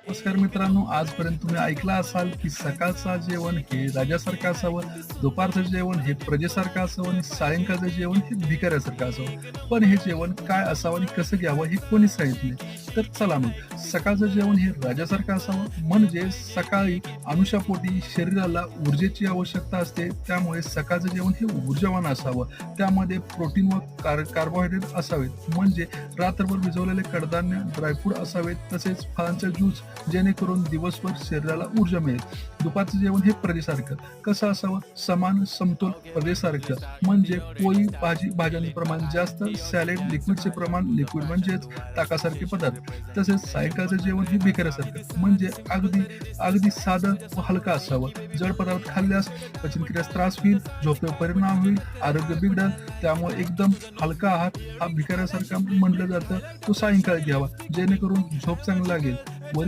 नमस्कार मित्रांनो, आजपर्यंत तुम्ही ऐकलं असाल की सकाळचं जेवण हे राजासारखं असावं, दुपारचं जेवण हे प्रजेसारखं असावं आणि सायंकाळचं जेवण हे भिकाऱ्यासारखं असावं. पण हे जेवण काय असावं आणि कसं घ्यावं हे कोणीच सांगितले. तर चला मग सकाळचं जेवण हे राजासारखं असावं, म्हणजे सकाळी अनुशापोटी शरीराला ऊर्जेची आवश्यकता असते. त्यामुळे सकाळचं जेवण हे ऊर्जावान असावं. त्यामध्ये प्रोटीन व कार्बोहायड्रेट असावेत, म्हणजे रात्रभर भिजवलेले कडधान्य, ड्रायफ्रूट असावेत, तसेच फळांचा ज्यूस, जेणेकरून दिवसभर शरीराला ऊर्जा मिळेल. दुपारचं जेवण हे प्रजेसारखं कसं असावं? समान समतोल प्रजेसारखं, म्हणजे पोळी, भाजी, भाज्यांचं प्रमाण जास्त, सॅलेड, लिक्विडचे प्रमाण लिक्विड म्हणजेच ताकासारखे पदार्थ. तसेच सायंकाळचं जेवण हे भिकाऱ्यासारखं, म्हणजे अगदी अगदी साधं व हलकं असावं. जड पदार्थ खाल्ल्यास पचनक्रियास त्रास होईल, झोपेवर परिणाम होईल, आरोग्य बिघडेल. त्यामुळे एकदम हलका आहार हा भिकाऱ्यासारखा म्हटलं जातं. तो सायंकाळी घ्यावा, जेणेकरून झोप चांगली लागेल. वरील